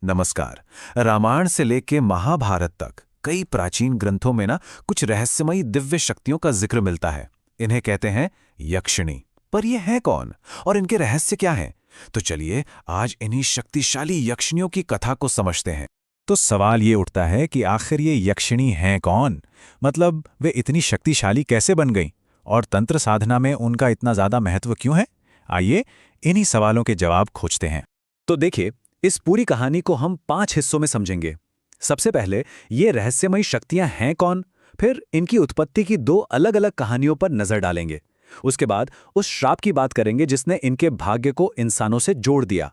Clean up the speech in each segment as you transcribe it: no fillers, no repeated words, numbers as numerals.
नमस्कार। रामायण से लेके महाभारत तक कई प्राचीन ग्रंथों में ना कुछ रहस्यमयी दिव्य शक्तियों का जिक्र मिलता है। इन्हें कहते हैं यक्षिणी। पर ये हैं कौन और इनके रहस्य क्या हैं? तो चलिए आज इन्हीं शक्तिशाली यक्षिणियों की कथा को समझते हैं। तो सवाल ये उठता है कि आखिर ये यक्षिणी हैं कौन? मतलब वे इतनी शक्तिशाली कैसे बन गईं? और तंत्र साधना में उनका इतना ज़्यादा महत्व क्यों है? आइए इन्हीं सवालों के जवाब खोजते हैं। तो देखिए, इस पूरी कहानी को हम 5 हिस्सों में समझेंगे। सबसे पहले ये रहस्यमयी शक्तियां हैं कौन, फिर इनकी उत्पत्ति की 2 अलग-अलग कहानियों पर नजर डालेंगे। उसके बाद उस श्राप की बात करेंगे जिसने इनके भाग्य को इंसानों से जोड़ दिया।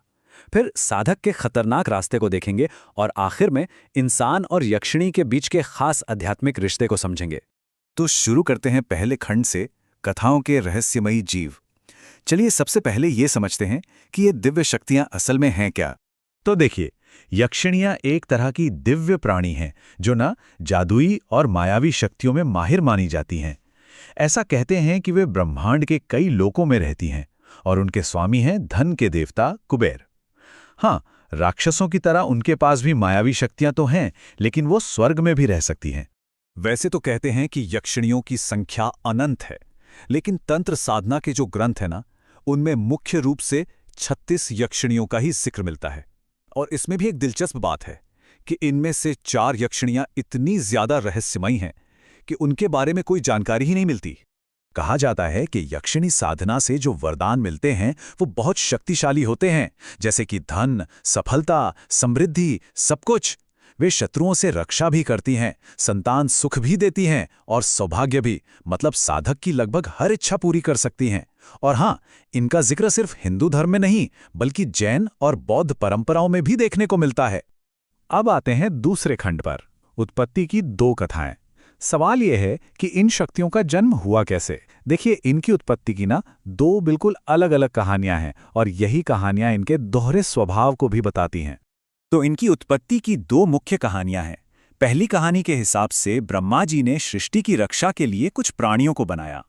फिर साधक के खतरनाक रास्ते को देखेंगे और आखिर में इंसान और यक्षिणी के बीच के खास आध्यात्मिक रिश्ते को समझेंगे। तो शुरू करते हैं पहले खंड से, कथाओं के रहस्यमयी जीव। चलिए सबसे पहले ये समझते हैं कि ये दिव्य शक्तियां असल में हैं क्या। तो देखिए, यक्षिणियां एक तरह की दिव्य प्राणी हैं जो ना जादुई और मायावी शक्तियों में माहिर मानी जाती हैं। ऐसा कहते हैं कि वे ब्रह्मांड के कई लोकों में रहती हैं और उनके स्वामी हैं धन के देवता कुबेर। हाँ, राक्षसों की तरह उनके पास भी मायावी शक्तियां तो हैं, लेकिन वो स्वर्ग में भी रह सकती हैं। वैसे तो कहते हैं कि यक्षिणियों की संख्या अनंत है, लेकिन तंत्र साधना के जो ग्रंथ है ना, उनमें मुख्य रूप से 36 यक्षिणियों का ही जिक्र मिलता है। और इसमें भी एक दिलचस्प बात है कि इनमें से 4 यक्षिणियां इतनी ज्यादा रहस्यमयी हैं कि उनके बारे में कोई जानकारी ही नहीं मिलती। कहा जाता है कि यक्षिणी साधना से जो वरदान मिलते हैं वो बहुत शक्तिशाली होते हैं, जैसे कि धन, सफलता, समृद्धि, सब कुछ। वे शत्रुओं से रक्षा भी करती हैं, संतान सुख भी देती हैं और सौभाग्य भी, मतलब साधक की लगभग हर इच्छा पूरी कर सकती हैं। और हाँ, इनका जिक्र सिर्फ हिंदू धर्म में नहीं बल्कि जैन और बौद्ध परंपराओं में भी देखने को मिलता है। अब आते हैं दूसरे खंड पर, उत्पत्ति की 2 कथाएं। सवाल यह है कि इन शक्तियों का जन्म हुआ कैसे। देखिए, इनकी उत्पत्ति की ना 2 बिल्कुल अलग अलग कहानियां हैं और यही कहानियां इनके दोहरे स्वभाव को भी बताती हैं। तो इनकी उत्पत्ति की 2 मुख्य कहानियां हैं। पहली कहानी के हिसाब से ब्रह्मा जी ने सृष्टि की रक्षा के लिए कुछ प्राणियों को बनाया।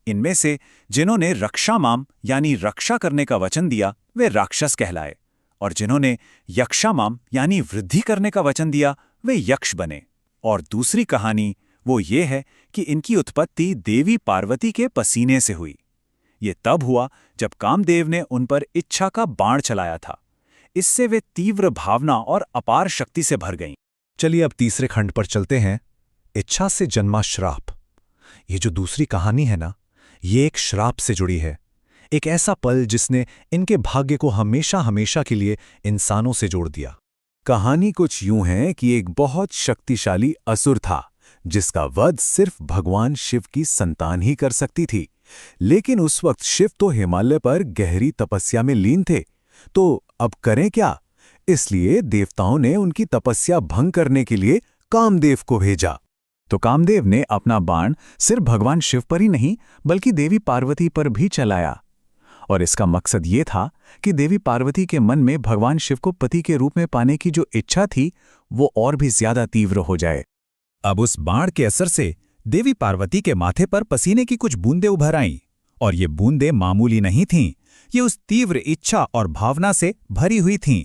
इनमें से जिन्होंने रक्षामाम यानी रक्षा करने का वचन दिया वे राक्षस कहलाए, और जिन्होंने यक्षामाम यानी वृद्धि करने का वचन दिया वे यक्ष बने। और दूसरी कहानी वो ये है कि इनकी उत्पत्ति देवी पार्वती के पसीने से हुई। ये तब हुआ जब कामदेव ने उन पर इच्छा का बाण चलाया था। इससे वे तीव्र भावना और अपार शक्ति से भर गईं। चलिए अब तीसरे खंड पर चलते हैं, इच्छा से जन्मा श्राप। ये जो दूसरी कहानी है ना, ये एक श्राप से जुड़ी है। एक ऐसा पल जिसने इनके भाग्य को हमेशा हमेशा के लिए इंसानों से जोड़ दिया। कहानी कुछ यूं है कि एक बहुत शक्तिशाली असुर था जिसका वध सिर्फ भगवान शिव की संतान ही कर सकती थी। लेकिन उस वक्त शिव तो हिमालय पर गहरी तपस्या में लीन थे, तो अब करें क्या? इसलिए देवताओं ने उनकी तपस्या भंग करने के लिए कामदेव को भेजा। तो कामदेव ने अपना बाण सिर्फ भगवान शिव पर ही नहीं बल्कि देवी पार्वती पर भी चलाया। और इसका मकसद ये था कि देवी पार्वती के मन में भगवान शिव को पति के रूप में पाने की जो इच्छा थी वो और भी ज्यादा तीव्र हो जाए। अब उस बाण के असर से देवी पार्वती के माथे पर पसीने की कुछ बूंदें उभर आईं, और ये बूंदें मामूली नहीं थीं, ये उस तीव्र इच्छा और भावना से भरी हुई थीं।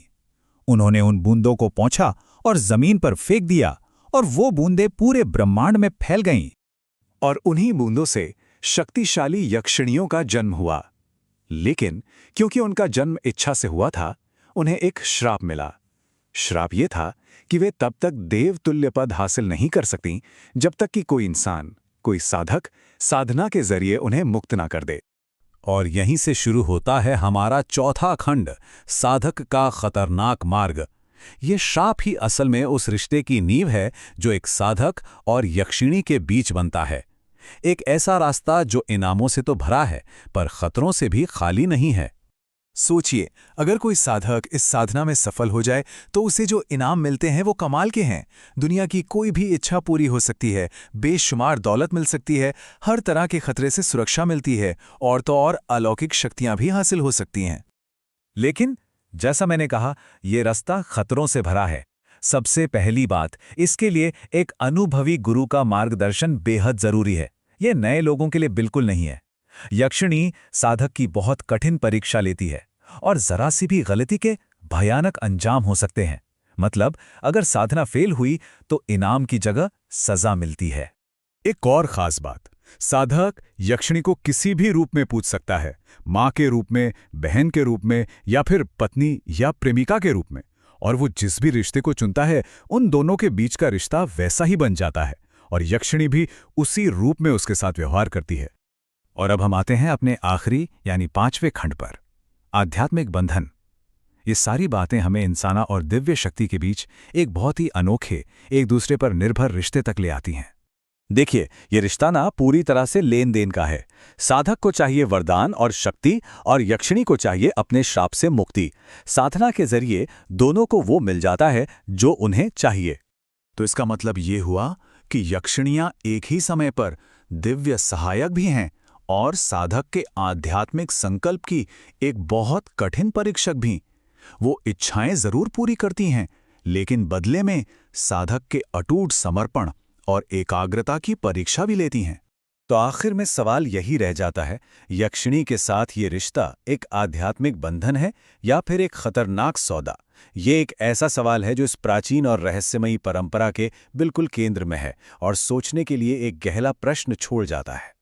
उन्होंने उन बूंदों को पोंछा और जमीन पर फेंक दिया, और वो बूंदें पूरे ब्रह्मांड में फैल गईं। और उन्हीं बूंदों से शक्तिशाली यक्षिणियों का जन्म हुआ। लेकिन क्योंकि उनका जन्म इच्छा से हुआ था, उन्हें एक श्राप मिला। श्राप ये था कि वे तब तक देवतुल्य पद हासिल नहीं कर सकतीं जब तक कि कोई इंसान, कोई साधक साधना के जरिए उन्हें मुक्त ना कर दे। और यहीं से शुरू होता है हमारा चौथा खंड, साधक का खतरनाक मार्ग। ये श्राप ही असल में उस रिश्ते की नींव है जो एक साधक और यक्षिणी के बीच बनता है। एक ऐसा रास्ता जो इनामों से तो भरा है पर खतरों से भी खाली नहीं है। सोचिए, अगर कोई साधक इस साधना में सफल हो जाए तो उसे जो इनाम मिलते हैं वो कमाल के हैं। दुनिया की कोई भी इच्छा पूरी हो सकती है, बेशुमार दौलत मिल सकती है, हर तरह के खतरे से सुरक्षा मिलती है, और तो और अलौकिक शक्तियां भी हासिल हो सकती हैं। लेकिन जैसा मैंने कहा, ये रास्ता खतरों से भरा है। सबसे पहली बात, इसके लिए एक अनुभवी गुरु का मार्गदर्शन बेहद जरूरी है। ये नए लोगों के लिए बिल्कुल नहीं है। यक्षिणी साधक की बहुत कठिन परीक्षा लेती है और जरा सी भी गलती के भयानक अंजाम हो सकते हैं। मतलब अगर साधना फेल हुई तो इनाम की जगह सजा मिलती है। एक और खास बात, साधक यक्षिणी को किसी भी रूप में पूज सकता है, माँ के रूप में, बहन के रूप में या फिर पत्नी या प्रेमिका के रूप में। और वो जिस भी रिश्ते को चुनता है उन दोनों के बीच का रिश्ता वैसा ही बन जाता है और यक्षिणी भी उसी रूप में उसके साथ व्यवहार करती है। और अब हम आते हैं अपने आखिरी यानी 5वें खंड पर, आध्यात्मिक बंधन। ये सारी बातें हमें इंसाना और दिव्य शक्ति के बीच एक बहुत ही अनोखे, एक दूसरे पर निर्भर रिश्ते तक ले आती हैं। देखिए, ये रिश्ता ना पूरी तरह से लेन देन का है। साधक को चाहिए वरदान और शक्ति और यक्षिणी को चाहिए अपने श्राप से मुक्ति। साधना के जरिए दोनों को वो मिल जाता है जो उन्हें चाहिए। तो इसका मतलब ये हुआ कि यक्षिणियां एक ही समय पर दिव्य सहायक भी हैं और साधक के आध्यात्मिक संकल्प की एक बहुत कठिन परीक्षक भी। वो इच्छाएं जरूर पूरी करती हैं, लेकिन बदले में साधक के अटूट समर्पण और एकाग्रता की परीक्षा भी लेती हैं। तो आखिर में सवाल यही रह जाता है, यक्षिणी के साथ ये रिश्ता एक आध्यात्मिक बंधन है या फिर एक खतरनाक सौदा? ये एक ऐसा सवाल है जो इस प्राचीन और रहस्यमयी परंपरा के बिल्कुल केंद्र में है और सोचने के लिए एक गहरा प्रश्न छोड़ जाता है।